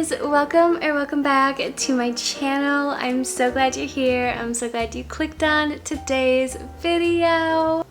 guys, welcome back to my channel. I'm so glad you're here. I'm so glad you clicked on today's video.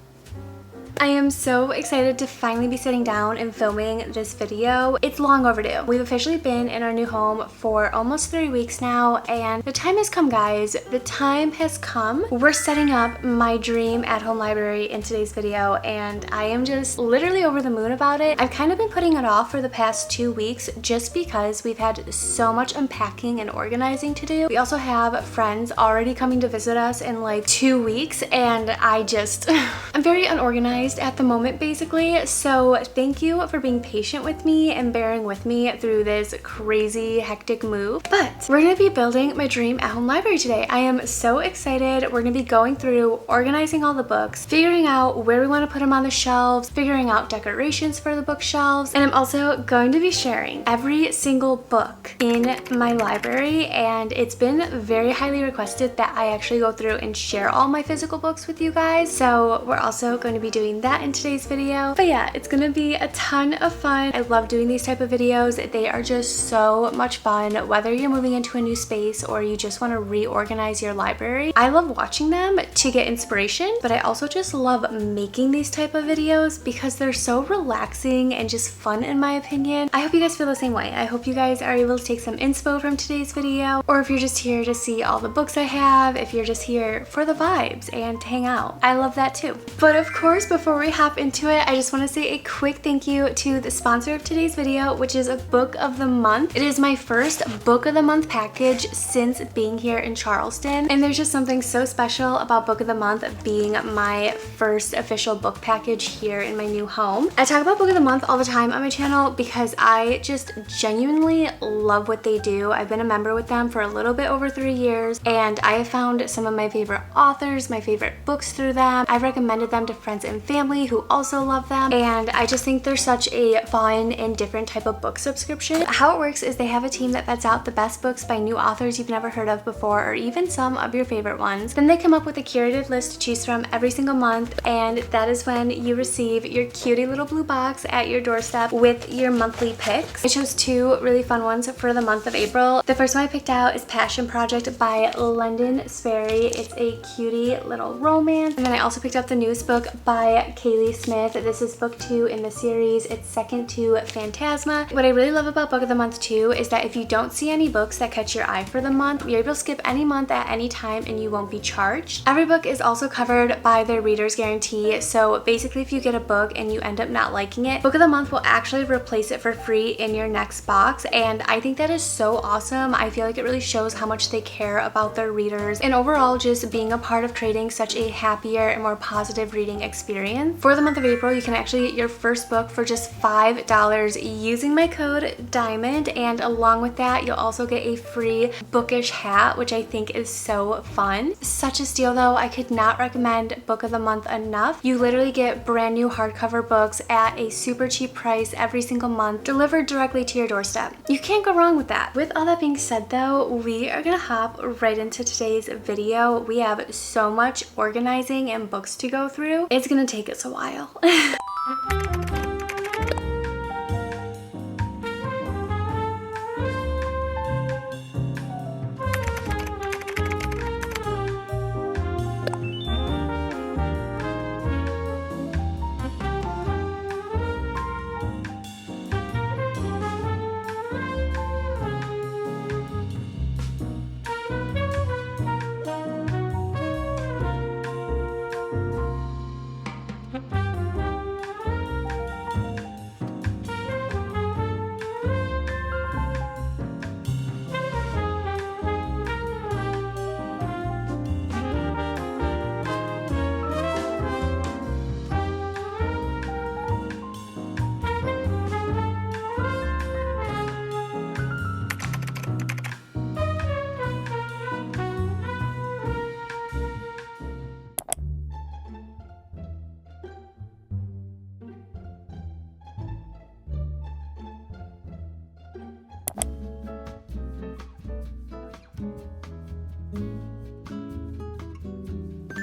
I am so excited to finally be sitting down and filming this video. It's long overdue. We've officially been in our new home for almost 3 weeks now, and the time has come, guys. The time has come. We're setting up my dream at-home library in today's video, and I am just literally over the moon about it. I've kind of been putting it off for the past 2 weeks just because we've had so much unpacking and organizing to do. We also have friends already coming to visit us in like 2 weeks, and I'm very unorganized at the moment, basically. So thank you for being patient with me and bearing with me through this crazy hectic move. But we're gonna be building my dream at-home library today. I am so excited. We're gonna be going through organizing all the books, figuring out where we want to put them on the shelves, figuring out decorations for the bookshelves, and I'm also going to be sharing every single book in my library, and it's been very highly requested that I actually go through and share all my physical books with you guys. So we're also going to be doing that in today's video. But yeah, it's gonna be a ton of fun. I love doing these type of videos. They are just so much fun, whether you're moving into a new space or you just want to reorganize your library. I love watching them to get inspiration, but I also just love making these type of videos because they're so relaxing and just fun, in my opinion. I hope you guys feel the same way. I hope you guys are able to take some inspo from today's video, or if you're just here to see all the books I have, if you're just here for the vibes and to hang out, I love that too. But of course, before we hop into it, I just want to say a quick thank you to the sponsor of today's video, which is a book of the month. It is my first book of the month package since being here in Charleston, and there's just something so special about book of the month being my first official book package here in my new home. I talk about book of the month all the time on my channel because I just genuinely love what they do. I've been a member with them for a little bit over 3 years, and I have found some of my favorite authors, my favorite books through them. I've recommended them to friends and family who also love them, and I just think they're such a fun and different type of book subscription. How it works is they have a team that vets out the best books by new authors you've never heard of before, or even some of your favorite ones. Then they come up with a curated list to choose from every single month, and that is when you receive your cutie little blue box at your doorstep with your monthly picks. I chose 2 really fun ones for the month of April. The first one I picked out is Passion Project by London Sperry. It's a cutie little romance. And then I also picked up the newest book by Kaylee Smith. This is book 2 in the series. It's second to Phantasma. What I really love about book of the month too is that if you don't see any books that catch your eye for the month, you're able to skip any month at any time and you won't be charged. Every book is also covered by their reader's guarantee, so basically if you get a book and you end up not liking it, book of the month will actually replace it for free in your next box, and I think that is so awesome. I feel like it really shows how much they care about their readers, and overall just being a part of creating such a happier and more positive reading experience. For the month of April, you can actually get your first book for just $5 using my code DIAMOND, and along with that you'll also get a free bookish hat, which I think is so fun. Such a steal though. I could not recommend book of the month enough. You literally get brand new hardcover books at a super cheap price every single month, delivered directly to your doorstep. You can't go wrong with that. With all that being said though, we are gonna hop right into today's video. We have so much organizing and books to go through. It's gonna take us a while.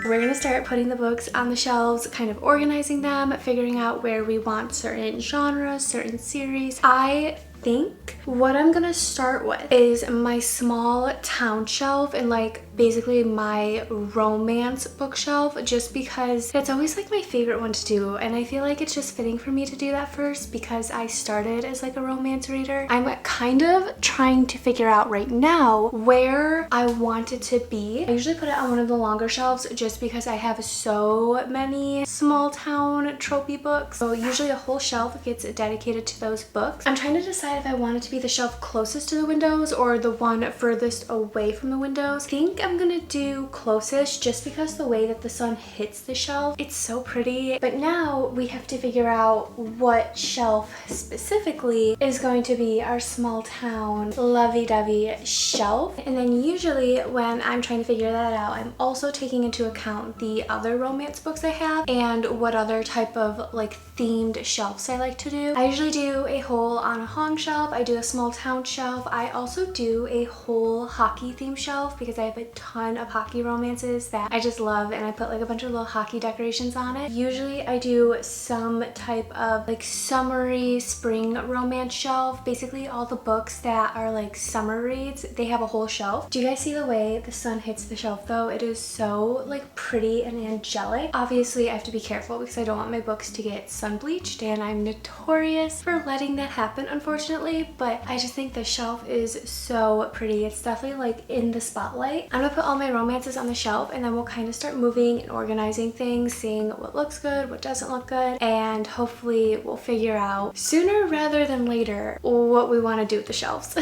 We're gonna start putting the books on the shelves, kind of organizing them, figuring out where we want certain genres, certain series. I think what I'm gonna start with is my small town shelf and like basically my romance bookshelf, just because that's always like my favorite one to do, and I feel like it's just fitting for me to do that first because I started as like a romance reader. I'm kind of trying to figure out right now where I want it to be. I usually put it on one of the longer shelves just because I have so many small town tropey books, so usually a whole shelf gets dedicated to those books. I'm trying to decide if I want it to be the shelf closest to the windows or the one furthest away from the windows. I think I'm gonna do closest just because the way that the sun hits the shelf, it's so pretty. But now we have to figure out what shelf specifically is going to be our small town lovey-dovey shelf. And then usually when I'm trying to figure that out, I'm also taking into account the other romance books I have and what other type of like themed shelves I like to do. I usually do a whole on a Hong shelf, I do a small town shelf, I also do a whole hockey theme shelf because I have a ton of hockey romances that I just love, and I put like a bunch of little hockey decorations on it. Usually I do some type of like summery spring romance shelf. Basically all the books that are like summer reads, they have a whole shelf. Do you guys see the way the sun hits the shelf though? It is so like pretty and angelic. Obviously I have to be careful because I don't want my books to get sun bleached, and I'm notorious for letting that happen unfortunately, but I just think the shelf is so pretty. It's definitely like in the spotlight. I'm gonna put all my romances on the shelf and then we'll kind of start moving and organizing things, seeing what looks good, what doesn't look good, and hopefully we'll figure out sooner rather than later what we want to do with the shelves.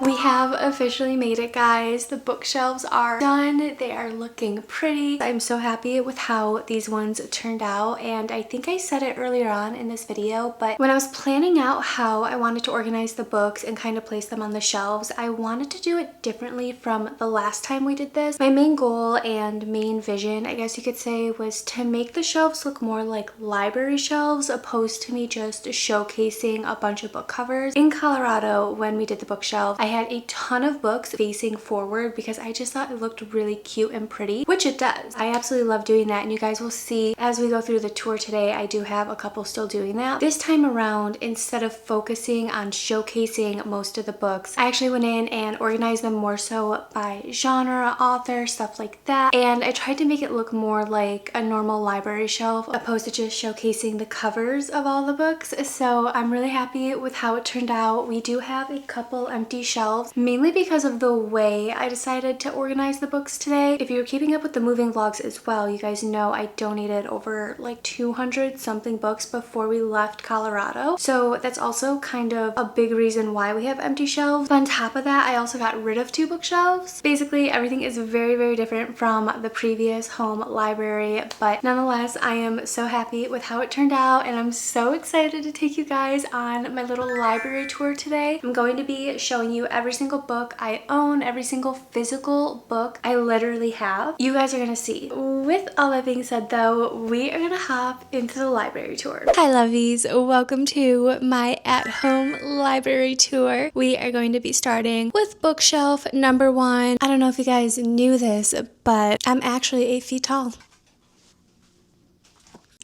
We have officially made it, guys. The bookshelves are done. They are looking pretty. I'm so happy with how these ones turned out, and I think I said it earlier on in this video, but when I was planning out how I wanted to organize the books and kind of place them on the shelves, I wanted to do it differently from the last time we did this. My main goal and main vision, I guess you could say, was to make the shelves look more like library shelves opposed to me just showcasing a bunch of book covers. In Colorado, when we did the bookshelves, I had a ton of books facing forward because I just thought it looked really cute and pretty, which it does. I absolutely love doing that, and you guys will see as we go through the tour today, I do have a couple still doing that. This time around, instead of focusing on showcasing most of the books, I actually went in and organized them more so by genre, author, stuff like that, and I tried to make it look more like a normal library shelf opposed to just showcasing the covers of all the books. So I'm really happy with how it turned out. We do have a couple empty shelves, mainly because of the way I decided to organize the books today. If you're keeping up with the moving vlogs as well, you guys know I donated over like 200 something books before we left Colorado. So that's also kind of a big reason why we have empty shelves. But on top of that, I also got rid of 2 bookshelves. Basically, everything is very, very different from the previous home library, but nonetheless, I am so happy with how it turned out, and I'm so excited to take you guys on my little library tour today. I'm going to be showing you every single book I own, every single physical book I literally have. You guys are gonna see. With all that being said though, we are gonna hop into the library tour. Hi lovies, welcome to my at-home library tour. We are going to be starting with bookshelf number 1. I don't know if you guys knew this, but I'm actually 8 feet tall.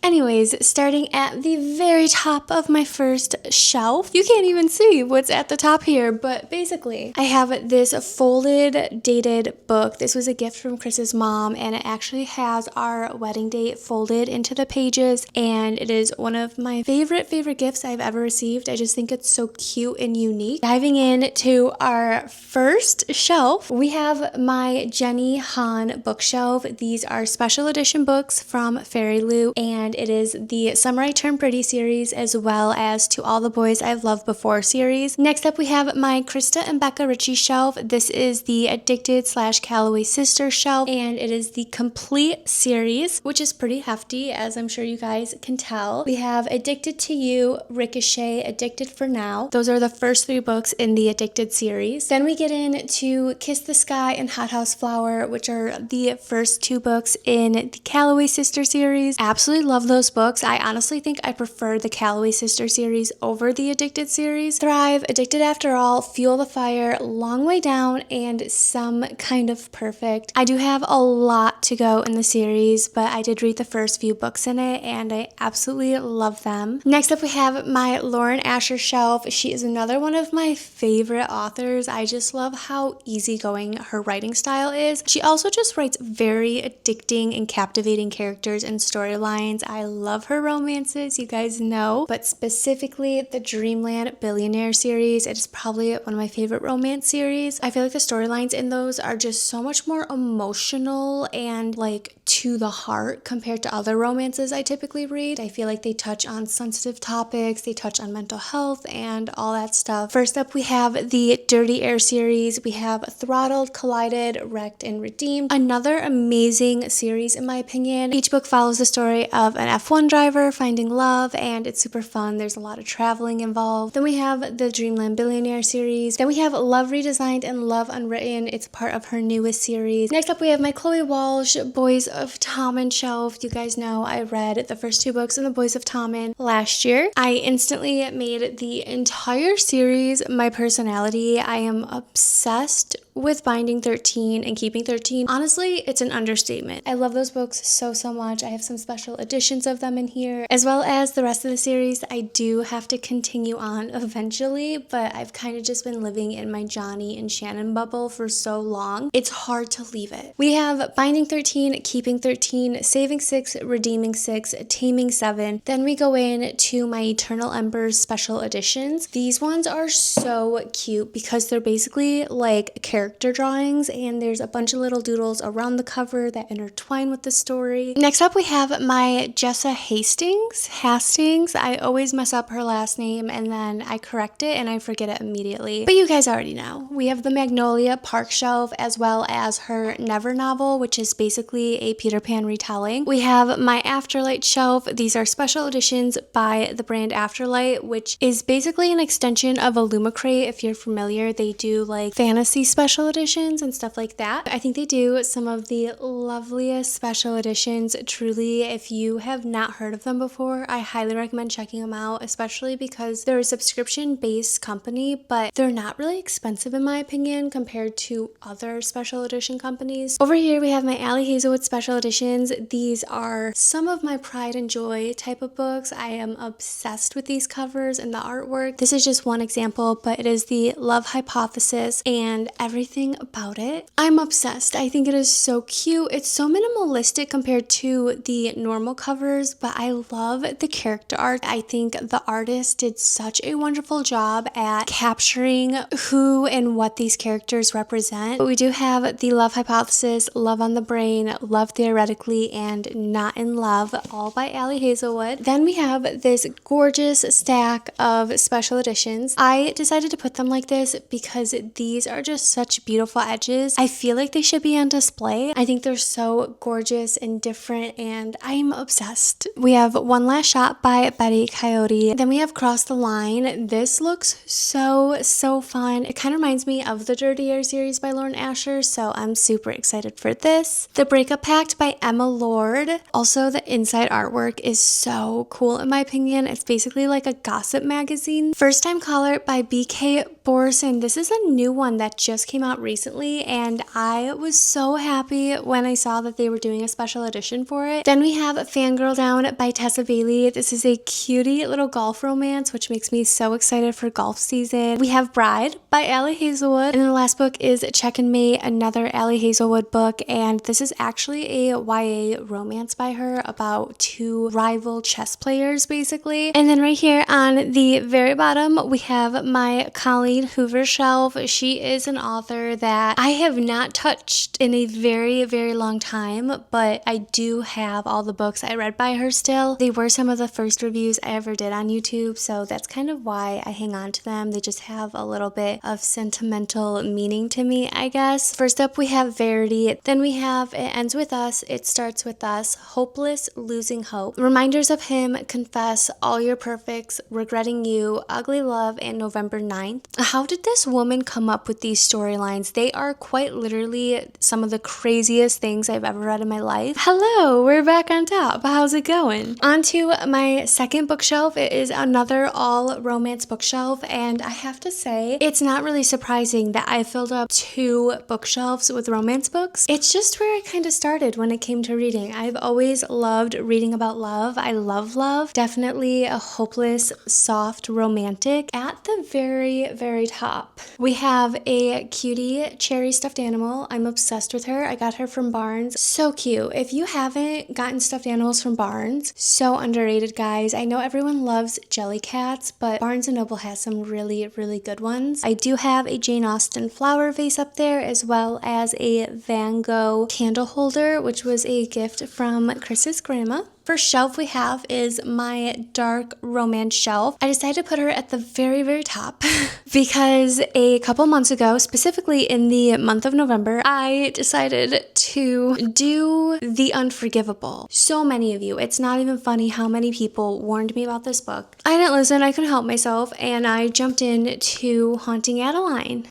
Anyways, starting at the very top of my first shelf, you can't even see what's at the top here, but basically I have this folded dated book. This was a gift from Chris's mom, and it actually has our wedding date folded into the pages, and it is one of my favorite gifts I've ever received. I just think it's so cute and unique. Diving into our first shelf, we have my Jenny Han bookshelf. These are special edition books from Fairy Loot, and it is the Summer I Turn Pretty series, as well as To All the Boys I've Loved Before series. Next up, we have my Krista and Becca Ritchie shelf. This is the Addicted / Calloway Sisters shelf, and it is the complete series, which is pretty hefty, as I'm sure you guys can tell. We have Addicted to You, Ricochet, Addicted for Now. Those are the first 3 books in the Addicted series. Then we get into Kiss the Sky and Hot House Flower, which are the first 2 books in the Calloway Sister series. Absolutely love those books. I honestly think I prefer the Calloway Sister series over the Addicted series. Thrive, Addicted After All, Fuel the Fire, Long Way Down, and Some Kind of Perfect. I do have a lot to go in the series, but I did read the first few books in it, and I absolutely love them. Next up, we have my Lauren Asher shelf. She is another one of my favorite authors. I just love how easygoing her writing style is. She also just writes very addicting and captivating characters and storylines. I love her romances, you guys know, but specifically the Dreamland Billionaire series. It is probably one of my favorite romance series. I feel like the storylines in those are just so much more emotional and like to the heart compared to other romances I typically read. I feel like they touch on sensitive topics, they touch on mental health and all that stuff. First up, we have the Dirty Air series. We have Throttled, Collided, Wrecked, and Redeemed. Another amazing series in my opinion. Each book follows the story of an F1 driver finding love, and it's super fun. There's a lot of traveling involved. Then we have the Dreamland Billionaire series. Then we have Love Redesigned and Love Unwritten. It's part of her newest series. Next up, we have my Chloe Walsh Boys of Tommen shelf. You guys know I read the first 2 books in the Boys of Tommen last year. I instantly made the entire series my personality. I am obsessed with Binding 13 and Keeping 13. Honestly, it's an understatement. I love those books so much. I have some special editions of them in here, as well as the rest of the series. I do have to continue on eventually, but I've kind of just been living in my Johnny and Shannon bubble for so long. It's hard to leave it. We have Binding 13, Keeping 13, Saving 6, Redeeming 6, Taming 7. Then we go in to my Eternal Embers special editions. These ones are so cute because they're basically like character drawings, and there's a bunch of little doodles around the cover that intertwine with the story. Next up, we have my Jessa Hastings. I always mess up her last name and then I correct it and I forget it immediately. But you guys already know. We have the Magnolia Park shelf, as well as her Never novel, which is basically a Peter Pan retelling. We have my Afterlight shelf. These are special editions by the brand Afterlight, which is basically an extension of Illumicrate. If you're familiar, they do like fantasy special special editions and stuff like that. I think they do some of the loveliest special editions. Truly, if you have not heard of them before, I highly recommend checking them out, especially because they're a subscription-based company, but they're not really expensive in my opinion compared to other special edition companies. Over here we have my Ali Hazelwood special editions. These are some of my pride and joy type of books. I am obsessed with these covers and the artwork. This is just one example, but it is the Love Hypothesis and everything about it. I'm obsessed. I think it is so cute. It's so minimalistic compared to the normal covers, but I love the character art. I think the artist did such a wonderful job at capturing who and what these characters represent. But we do have the Love Hypothesis, Love on the Brain, Love Theoretically, and Not in Love, all by Ali Hazelwood. Then we have this gorgeous stack of special editions. I decided to put them like this because these are just such beautiful edges. I feel like they should be on display. I think they're so gorgeous and different, and I'm obsessed. We have One Last Shot by Betty Coyote. Then we have Cross the Line. This looks so fun. It kind of reminds me of the Dirty Air series by Lauren Asher, so I'm super excited for this. The Breakup Pact by Emma Lord. Also, the inside artwork is so cool in my opinion. It's basically like a gossip magazine. First Time Caller by BK Borson. This is a new one that just came out recently, and I was so happy when I saw that they were doing a special edition for it. Then we have Fangirl Down by Tessa Bailey. This is a cutie little golf romance, which makes me so excited for golf season. We have Bride by Ali Hazelwood, and then the last book is Check and Mate, another Ali Hazelwood book, and this is actually a YA romance by her about two rival chess players basically. And then right here on the very bottom we have my Colleen Hoover shelf. She is an author that I have not touched in a very long time, but I do have all the books I read by her still. They were some of the first reviews I ever did on YouTube, so that's kind of why I hang on to them. They just have a little bit of sentimental meaning to me, I guess. First up we have Verity. Then we have It Ends With Us, It Starts With Us, Hopeless, Losing Hope, Reminders of Him, Confess, All Your Perfects, Regretting You, Ugly Love, and November 9th. How did this woman come up with these storylines? They are quite literally some of the craziest things I've ever read in my life. Hello, we're back on top. How's it going? On to my second bookshelf. It is another all romance bookshelf, and I have to say, it's not really surprising that I filled up 2 bookshelves with romance books. It's just where I kind of started when it came to reading. I've always loved reading about love. I love love. Definitely a hopeless, soft, romantic. At the very top, we have a cutie cherry stuffed animal. I'm obsessed with her. I got her from Barnes. So cute. If you haven't gotten stuffed animals from Barnes, so underrated, guys. I know everyone loves Jellycats, but Barnes & Noble has some really good ones. I do have a Jane Austen flower vase up there, as well as a Van Gogh candle holder, which was a gift from Chris's grandma. First shelf we have is my dark romance shelf. I decided to put her at the very top because a couple months ago, specifically in the month of November, I decided to do The Unforgivable. So many of you, it's not even funny how many people warned me about this book. I didn't listen, I couldn't help myself, and I jumped into Haunting Adeline.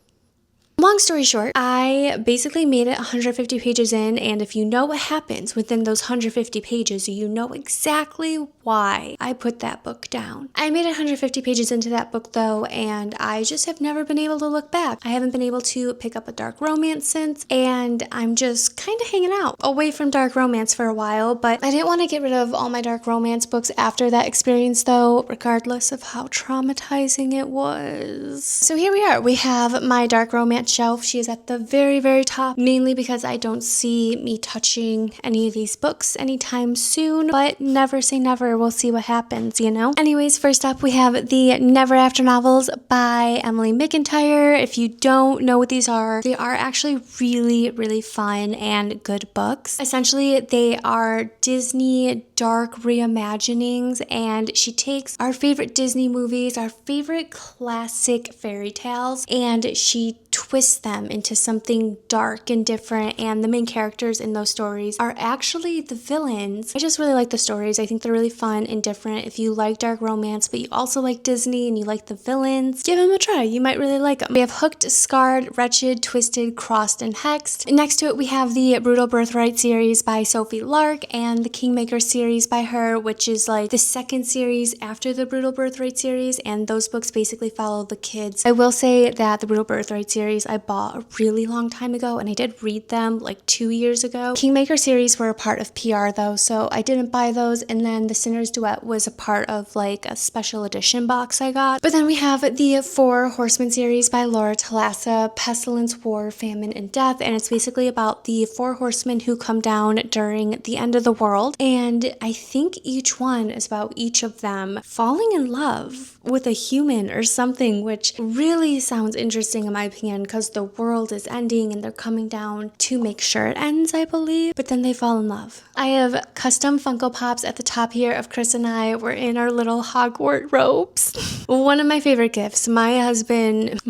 Long story short, I basically made it 150 pages in, and if you know what happens within those 150 pages, you know exactly why I put that book down. I made it 150 pages into that book though, and I just have never been able to look back. I haven't been able to pick up a dark romance since, and I'm just kind of hanging out away from dark romance for a while, but I didn't want to get rid of all my dark romance books after that experience though, regardless of how traumatizing it was. So here we are. We have my dark romance shelf. She is at the very top, mainly because I don't see me touching any of these books anytime soon, but never say never. We'll see what happens, you know? Anyways, first up we have the Never After novels by Emily McIntyre. If you don't know what these are, they are actually really fun and good books. Essentially, they are Disney dark reimaginings, and she takes our favorite Disney movies, our favorite classic fairy tales, and she twists twist them into something dark and different, and the main characters in those stories are actually the villains. I just really like the stories. I think they're really fun and different. If you like dark romance, but you also like Disney and you like the villains, give them a try. You might really like them. We have Hooked, Scarred, Wretched, Twisted, Crossed, and Hexed. Next to it, we have the Brutal Birthright series by Sophie Lark and the Kingmaker series by her, which is like the second series after the Brutal Birthright series, and those books basically follow the kids. I will say that the Brutal Birthright series I bought a really long time ago, and I did read them like 2 years ago. Kingmaker series were a part of PR though, so I didn't buy those, and then the Sinner's Duet was a part of like a special edition box I got. But then we have the Four Horsemen series by Laura Thalassa, Pestilence, War, Famine, and Death, and it's basically about the four horsemen who come down during the end of the world, and I think each one is about each of them falling in love with a human or something, which really sounds interesting in my opinion, because the world is ending and they're coming down to make sure it ends, I believe, but then they fall in love. I have custom Funko Pops at the top here of Chris and I. We're in our little Hogwarts robes. One of my favorite gifts. My husband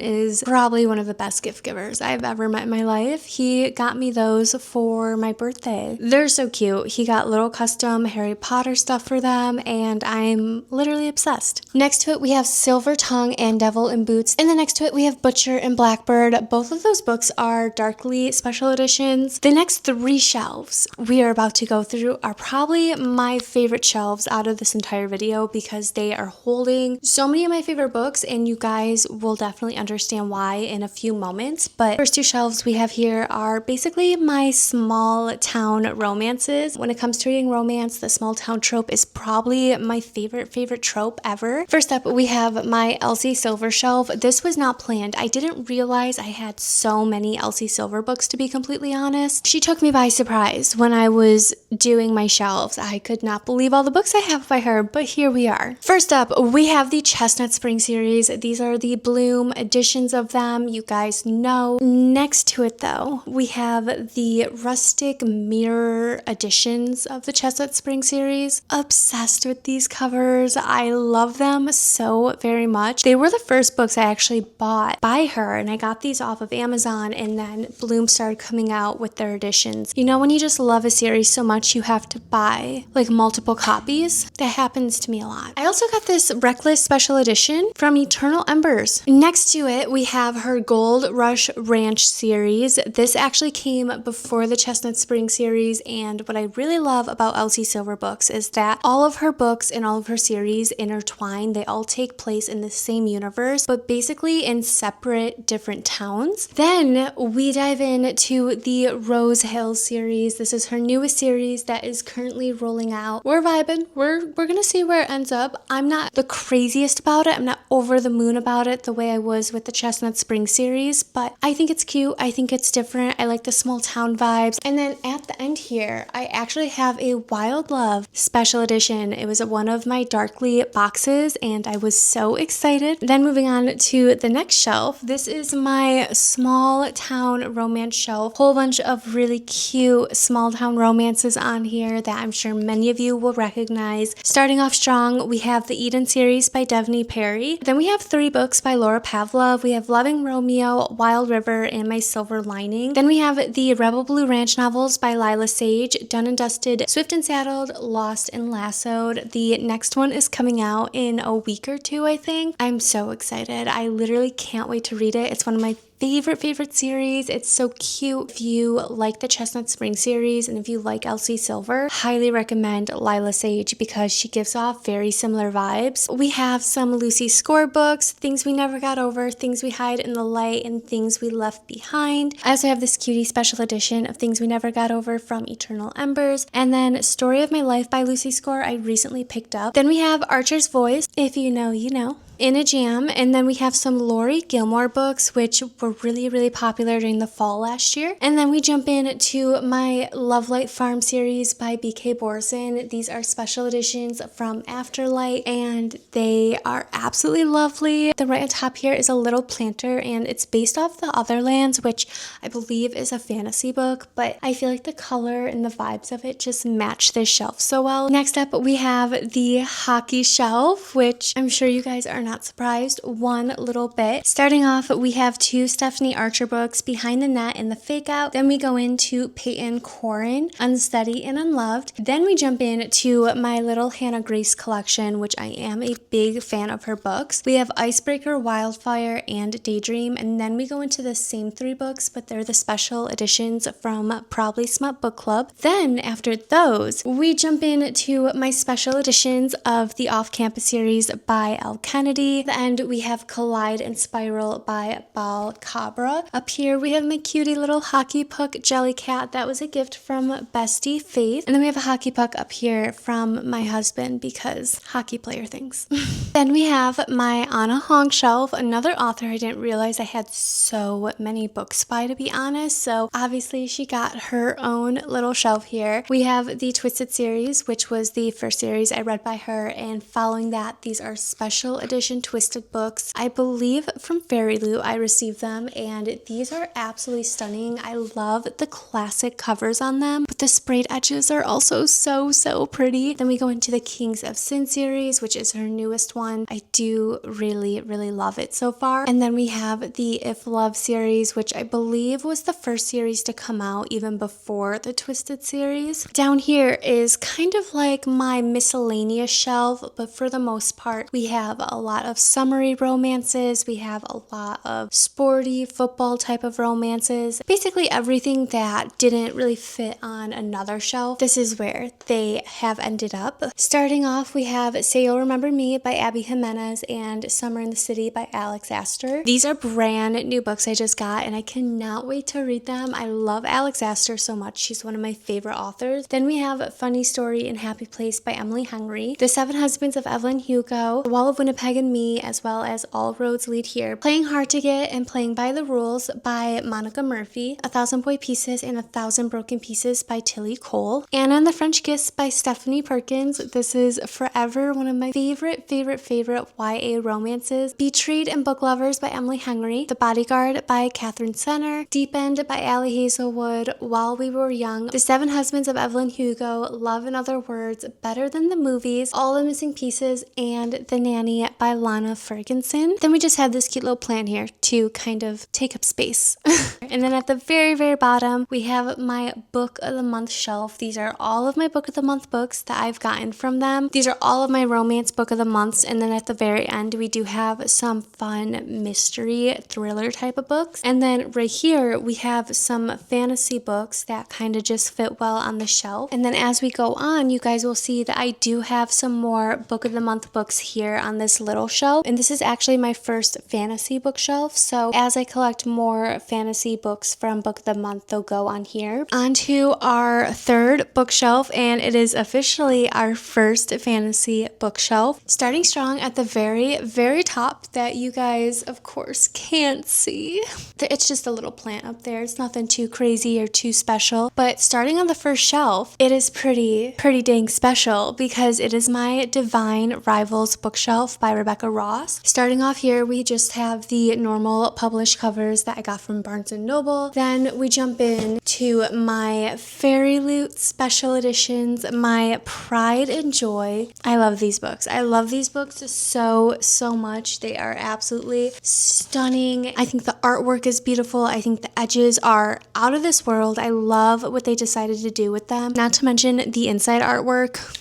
is probably one of the best gift givers I've ever met in my life. He got me those for my birthday. They're so cute. He got little custom Harry Potter stuff for them, and I'm literally obsessed. Next to it, we have Silver Tongue and Devil in Boots, and then next to it, we have Butcher and Blackbird. Both of those books are Darkly special editions. The next 3 shelves we are about to go through are probably my favorite shelves out of this entire video, because they are holding so many of my favorite books, and you guys will definitely understand why in a few moments. But first 2 shelves we have here are basically my small town romances. When it comes to reading romance, the small town trope is probably my favorite trope ever. First up, we have my Elsie Silver shelf. This was not planned. I didn't realize I had so many Elsie Silver books, to be completely honest. She took me by surprise when I was doing my shelves. I could not believe all the books I have by her, but here we are. First up, we have the Chestnut Spring series. These are the Bloom editions of them. You guys know. Next to it though, we have the Rustic Mirror editions of the Chestnut Spring series. Obsessed with these covers. I love them so very much. They were the first books I actually bought by her, and I got these off of Amazon, and then Bloom started coming out with their editions. You know, when you just love a series so much, you have to buy like multiple copies. That happens to me a lot. I also got this Reckless special edition from Eternal Embers. Next to it, we have her Gold Rush Ranch series. This actually came before the Chestnut Spring series, and what I really love about Elsie Silver books is that all of her books and all of her series intertwine. They all take place in the same universe, but basically in separate different towns. Then we dive into the Rose Hill series. This is her newest series that is currently rolling out. We're vibing. We're gonna see where it ends up. I'm not the craziest about it. I'm not over the moon about it the way I was with the Chestnut Spring series, but I think it's cute. I think it's different. I like the small town vibes. And then at the end here, I actually have a Wild Love special edition. It was one of my Darkly boxes, and I was so excited. Then moving on to the next shelf, this is my small town romance shelf. Whole bunch of really cute small town romances on here that I'm sure many of you will recognize. Starting off strong, we have the Eden series by Devney Perry. Then we have 3 books by Laura Pavlov. We have Loving Romeo, Wild River, and My Silver Lining. Then we have the Rebel Blue Ranch novels by Lila Sage, Done and Dusted, Swift and Saddled, Lost and Lassoed. The next one is coming out in a week or 2, I think. I'm so excited. I literally can't wait to read it. It's one of my favorite series. It's so cute. If you like the Chestnut Spring series and if you like Elsie Silver, highly recommend Lila Sage because she gives off very similar vibes. We have some Lucy Score books, Things We Never Got Over, Things We Hide in the Light, and Things We Left Behind. I also have this cutie special edition of Things We Never Got Over from Eternal Embers, and then Story of My Life by Lucy Score I recently picked up. Then we have Archer's Voice, If You Know, You Know, in a jam, and then we have some Lori Gilmore books which were really popular during the fall last year. And then we jump in to my Lovelight Farm series by BK Borson. These are special editions from Afterlight and they are absolutely lovely. The right on top here is a little planter and it's based off The Otherlands, which I believe is a fantasy book, but I feel like the color and the vibes of it just match this shelf so well. Next up we have the hockey shelf, which I'm sure you guys are not not surprised one little bit. Starting off, we have 2 Stephanie Archer books, Behind the Net and The Fake Out. Then we go into Peyton Corin, Unsteady and Unloved. Then we jump into my little Hannah Grace collection, which I am a big fan of her books. We have Icebreaker, Wildfire, and Daydream. And then we go into the same 3 books, but they're the special editions from Probably Smut Book Club. Then after those, we jump into my special editions of the Off-Campus series by Elle Kennedy. At the end, we have Collide and Spiral by Bal Cabra. Up here, we have my cutie little hockey puck jelly cat. That was a gift from Bestie Faith. And then we have a hockey puck up here from my husband because hockey player things. Then we have my Anna Hong shelf, another author I didn't realize I had so many books by, to be honest. So obviously she got her own little shelf here. We have the Twisted series, which was the first series I read by her, and following that, these are special edition Twisted books. I believe from Fairy Loot I received them, and these are absolutely stunning. I love the classic covers on them, but the sprayed edges are also so pretty. Then we go into the Kings of Sin series, which is her newest one. I do really love it so far. And then we have the If Love series, which I believe was the first series to come out even before the Twisted series. Down here is kind of like my miscellaneous shelf, but for the most part, we have a lot of summery romances. We have a lot of sporty football type of romances. Basically everything that didn't really fit on another shelf, this is where they have ended up. Starting off, we have Say You'll Remember Me by Abby Jimenez and Summer in the City by Alex Astor. These are brand new books I just got, and I cannot wait to read them. I love Alex Astor so much. She's one of my favorite authors. Then we have Funny Story in Happy Place by Emily Henry, The 7 Husbands of Evelyn Hugo, The Wall of Winnipeg and Me, as well as All Roads Lead Here, Playing Hard to Get and Playing by the Rules by Monica Murphy, 1,000 Boy Pieces and 1,000 Broken Pieces by Tilly Cole, Anna and the French Kiss by Stephanie Perkins. This is forever one of my favorite YA romances. Betrayed and Book Lovers by Emily Henry, The Bodyguard by Catherine Senner, Deep End by Allie Hazelwood, While We Were Young, The 7 Husbands of Evelyn Hugo, Love in Other Words, Better Than the Movies, All the Missing Pieces, and The Nanny by Lana Ferguson. Then we just have this cute little plant here to kind of take up space. And then at the very bottom, we have my Book of the Month shelf. These are all of my Book of the Month books that I've gotten from them. These are all of my romance Book of the Months, and then at the very end, we do have some fun mystery thriller type of books. And then right here, we have some fantasy books that kind of just fit well on the shelf. And then as we go on, you guys will see that I do have some more Book of the Month books here on this little shelf. And this is actually my first fantasy bookshelf. So as I collect more fantasy books from Book of the Month, they'll go on here. On to our third bookshelf, and it is officially our first fantasy bookshelf. Starting strong at the very top that you guys, of course, can't see. It's just a little plant up there. It's nothing too crazy or too special. But starting on the first shelf, it is pretty dang special because it is my Divine Rivals bookshelf by Rebecca Ross. Starting off here, we just have the normal published covers that I got from Barnes & Noble. Then we jump in to my Fairy Loot special editions, my Pride and Joy. I love these books. I love these books so much. They are absolutely stunning. I think the artwork is beautiful. I think the edges are out of this world. I love what they decided to do with them. Not to mention the inside artwork.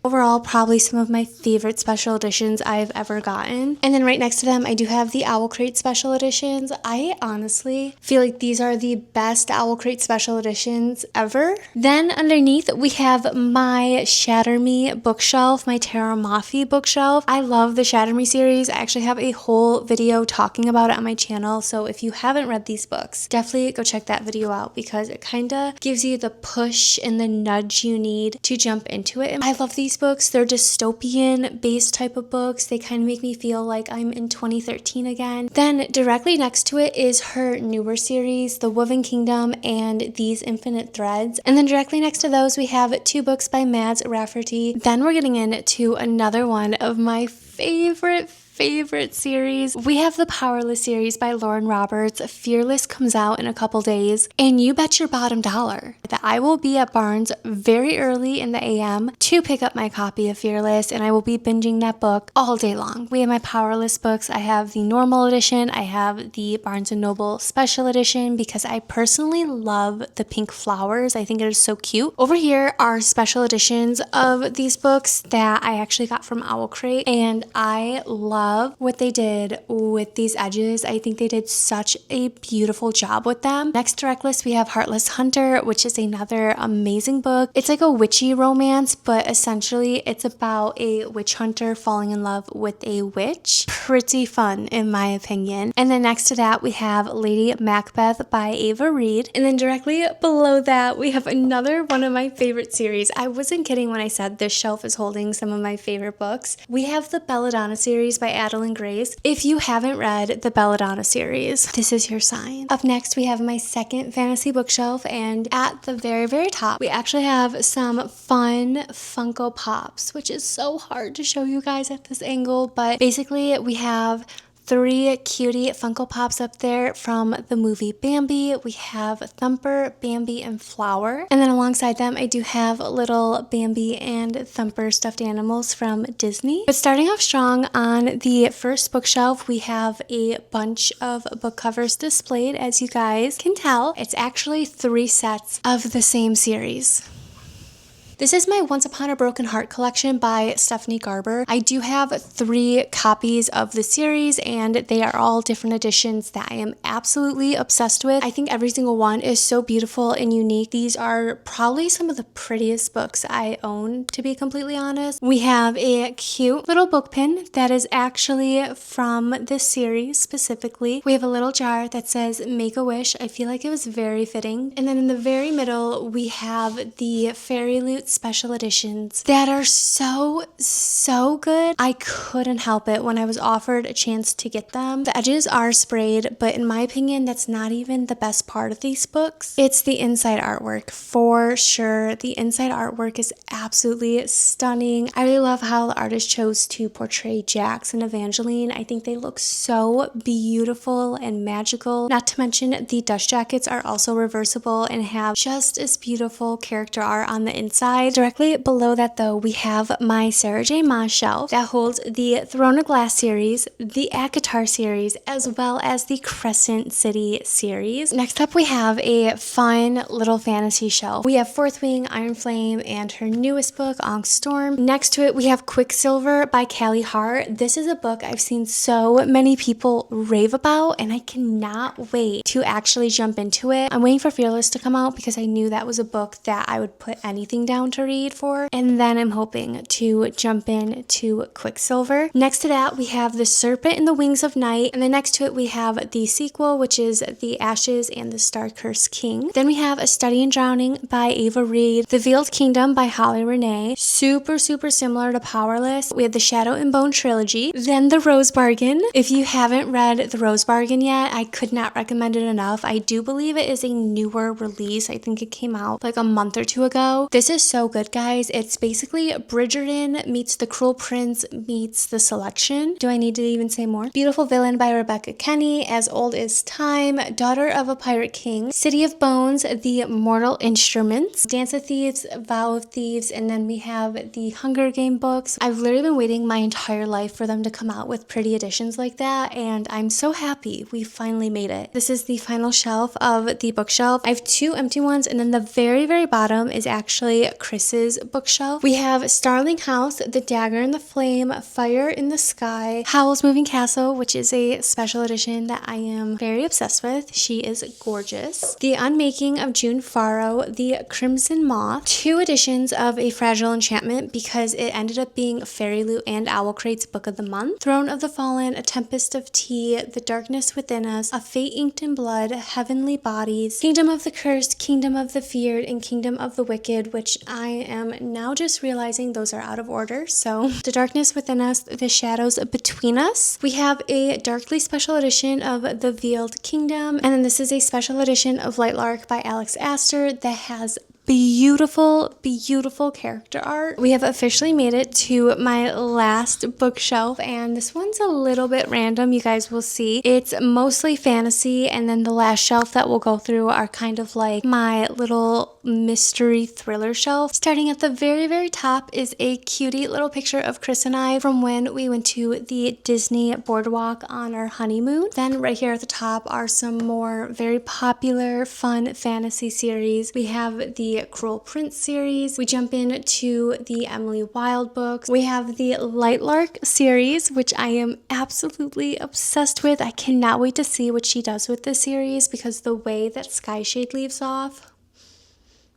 Overall, probably some of my favorite special editions I've ever gotten. And then right next to them, I do have the Owl Crate special editions. I honestly feel like these are the best Owl Crate special editions ever. Then underneath, we have my Shatter Me bookshelf, my Terra Mafi bookshelf. I love the Shatter Me series. I actually have a whole video talking about it on my channel. So if you haven't read these books, definitely go check that video out because it kind of gives you the push and the nudge you need to jump into it. And I love these books. They're dystopian based type of books. They kind of make me feel like I'm in 2013 again. Then directly next to it is her newer series, The Woven Kingdom and These Infinite Threads. And then directly next to those, we have 2 books by Mads Rafferty. Then we're getting into another one of my favorite favorite series. We have the Powerless series by Lauren Roberts. Fearless comes out in a couple days, and you bet your bottom dollar that I will be at Barnes very early in the AM to pick up my copy of Fearless, and I will be binging that book all day long. We have my Powerless books. I have the normal edition. I have the Barnes & Noble special edition because I personally love the pink flowers. I think it is so cute. Over here are special editions of these books that I actually got from Owl Crate, and I love what they did with these edges. I think they did such a beautiful job with them. Next to Reckless, we have Heartless Hunter, which is another amazing book. It's like a witchy romance, but essentially it's about a witch hunter falling in love with a witch. Pretty fun in my opinion. And then next to that, we have Lady Macbeth by Ava Reed. And then directly below that, we have another one of my favorite series. I wasn't kidding when I said this shelf is holding some of my favorite books. We have the Belladonna series by Adeline Grace. If you haven't read the Belladonna series, this is your sign. Up next, we have my second fantasy bookshelf, and at the very, very top, we actually have some fun Funko Pops, which is so hard to show you guys at this angle, but basically we have 3 cutie Funko Pops up there from the movie Bambi. We have Thumper, Bambi, and Flower. And then alongside them, I do have little Bambi and Thumper stuffed animals from Disney. But starting off strong on the first bookshelf, we have a bunch of book covers displayed. As you guys can tell, it's actually 3 sets of the same series. This is my Once Upon a Broken Heart collection by Stephanie Garber. I do have 3 copies of the series, and they are all different editions that I am absolutely obsessed with. I think every single one is so beautiful and unique. These are probably some of the prettiest books I own, to be completely honest. We have a cute little book pin that is actually from this series specifically. We have a little jar that says Make a Wish. I feel like it was very fitting. And then in the very middle, we have the Fairy Loot special editions that are so good. I couldn't help it when I was offered a chance to get them. The edges are sprayed, but in my opinion, that's not even the best part of these books. It's the inside artwork for sure. The inside artwork is absolutely stunning. I really love how the artist chose to portray Jax and Evangeline. I think they look so beautiful and magical. Not to mention the dust jackets are also reversible and have just as beautiful character art on the inside. Directly below that though, we have my Sarah J. Maas shelf that holds the Throne of Glass series, the ACOTAR series, as well as the Crescent City series. Next up, we have a fun little fantasy shelf. We have Fourth Wing, Iron Flame, and her newest book, Ankh Storm. Next to it, we have Quicksilver by Callie Hart. This is a book I've seen so many people rave about, and I cannot wait to actually jump into it. I'm waiting for Fearless to come out because I knew that was a book that I would put anything down to read for, and then I'm hoping to jump in to Quicksilver. Next to that, we have The Serpent and the Wings of Night, and then next to it we have the sequel, which is The Ashes and the Star-Cursed King. Then we have A Study in Drowning by Ava Reed, The Veiled Kingdom by Holly Renee, super similar to Powerless. We have the Shadow and Bone trilogy, then The Rose Bargain. If you haven't read The Rose Bargain yet, I could not recommend it enough. I do believe it is a newer release. I think it came out like a month or 2 ago. This is so good, guys. It's basically Bridgerton meets The Cruel Prince meets The Selection. Do I need to even say more? Beautiful Villain by Rebecca Kenny, As Old as Time, Daughter of a Pirate King, City of Bones, The Mortal Instruments, Dance of Thieves, Vow of Thieves, and then we have the Hunger Game books. I've literally been waiting my entire life for them to come out with pretty editions like that, and I'm so happy we finally made it. This is the final shelf of the bookshelf. I have 2 empty ones, and then the very bottom is actually Chris's bookshelf. We have Starling House, The Dagger in the Flame, Fire in the Sky, Howl's Moving Castle, which is a special edition that I am very obsessed with. She is gorgeous. The Unmaking of June Farrow, The Crimson Moth, 2 editions of A Fragile Enchantment because it ended up being Fairy Loot and Owl Crate's Book of the Month, Throne of the Fallen, A Tempest of Tea, The Darkness Within Us, A Fate Inked in Blood, Heavenly Bodies, Kingdom of the Cursed, Kingdom of the Feared, and Kingdom of the Wicked, which I am now just realizing those are out of order. So The Darkness Within Us, The Shadows Between Us. We have a Darkly special edition of The Veiled Kingdom, and then this is a special edition of Lightlark by Alex Astor that has beautiful, beautiful character art. We have officially made it to my last bookshelf, and this one's a little bit random. You guys will see. It's mostly fantasy, and then the last shelf that we'll go through are kind of like my little mystery thriller shelf. Starting at the very, very top is a cutie little picture of Chris and I from when we went to the Disney boardwalk on our honeymoon. Then right here at the top are some more very popular, fun fantasy series. We have the Cruel Prince series. We jump into the Emily Wilde books. We have the Lightlark series, which I am absolutely obsessed with. I cannot wait to see what she does with this series because the way that Skyshade leaves off,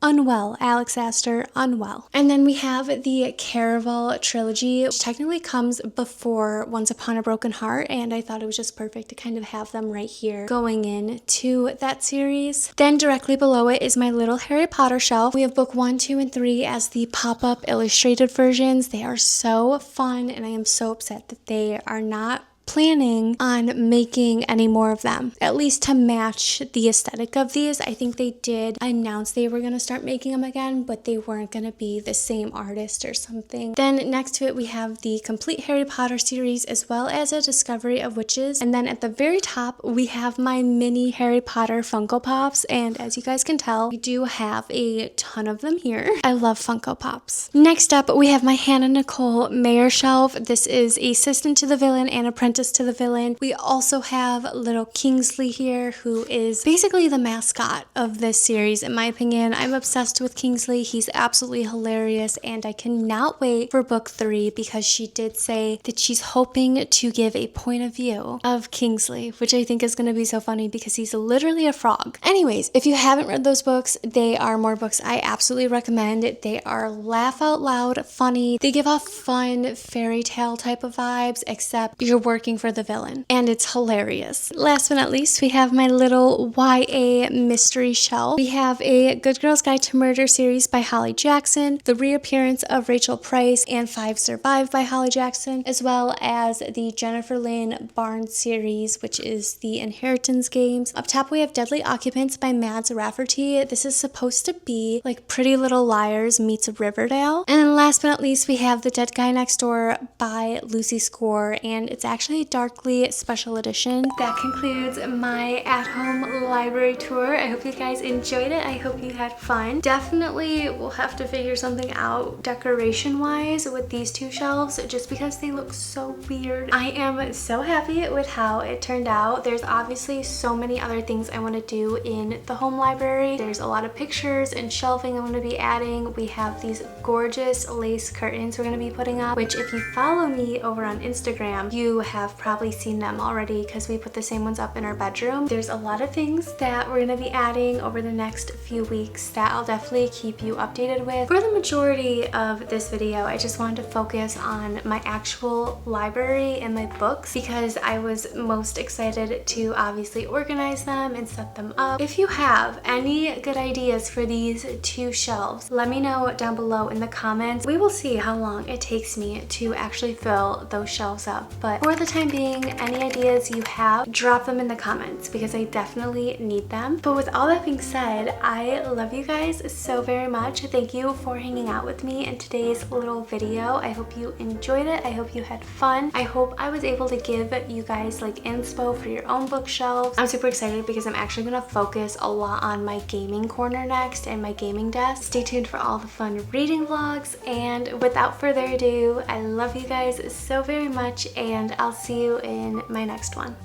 unwell, Alex Astor, unwell. And then we have the Caraval trilogy, which technically comes before Once Upon a Broken Heart, and I thought it was just perfect to kind of have them right here going into that series. Then directly below it is my little Harry Potter shelf. We have book 1, 2, and 3 as the pop-up illustrated versions. They are so fun, and I am so upset that they are not planning on making any more of them, at least to match the aesthetic of these. I think they did announce they were going to start making them again, but they weren't going to be the same artist or something. Then next to it we have the complete Harry Potter series as well as a Discovery of Witches, and then at the very top we have my mini Harry Potter Funko Pops, and as you guys can tell, we do have a ton of them here. I love Funko Pops. Next up we have my Hannah Nicole Mayer shelf. This is Assistant to the Villain and Apprentice to the Villain. We also have little Kingsley here, who is basically the mascot of this series in my opinion. I'm obsessed with Kingsley. He's absolutely hilarious, and I cannot wait for book 3 because she did say that she's hoping to give a point of view of Kingsley, which I think is going to be so funny because he's literally a frog. Anyways, if you haven't read those books, they are more books I absolutely recommend. They are laugh out loud funny. They give off fun fairy tale type of vibes, except you're working for the villain, and it's hilarious. Last but not least, we have my little YA mystery shelf. We have a Good Girls Guide to Murder series by Holly Jackson, the reappearance of Rachel Price and 5 Survive by Holly Jackson, as well as the Jennifer Lynn Barnes series, which is the Inheritance Games. Up top we have Deadly Occupants by Mads Rafferty. This is supposed to be like Pretty Little Liars meets Riverdale. And then last but not least, we have The Dead Guy Next Door by Lucy Score, and it's actually Darkly special edition. That concludes my at-home library tour. I hope you guys enjoyed it. I hope you had fun. Definitely we'll have to figure something out decoration wise with these two shelves just because they look so weird. I am so happy with how it turned out. There's obviously so many other things I want to do in the home library. There's a lot of pictures and shelving I'm going to be adding. We have these gorgeous lace curtains we're going to be putting up, which if you follow me over on Instagram, you have probably seen them already because we put the same ones up in our bedroom. There's a lot of things that we're going to be adding over the next few weeks that I'll definitely keep you updated with. For the majority of this video, I just wanted to focus on my actual library and my books because I was most excited to obviously organize them and set them up. If you have any good ideas for these two shelves, let me know down below in the comments. We will see how long it takes me to actually fill those shelves up, but for the time being, any ideas you have, drop them in the comments because I definitely need them. But with all that being said, I love you guys so very much. Thank you for hanging out with me in today's little video. I hope you enjoyed it. I hope you had fun. I hope I was able to give you guys like inspo for your own bookshelves. I'm super excited because I'm actually going to focus a lot on my gaming corner next and my gaming desk. Stay tuned for all the fun reading vlogs, and without further ado, I love you guys so very much, and I'll see you in my next one.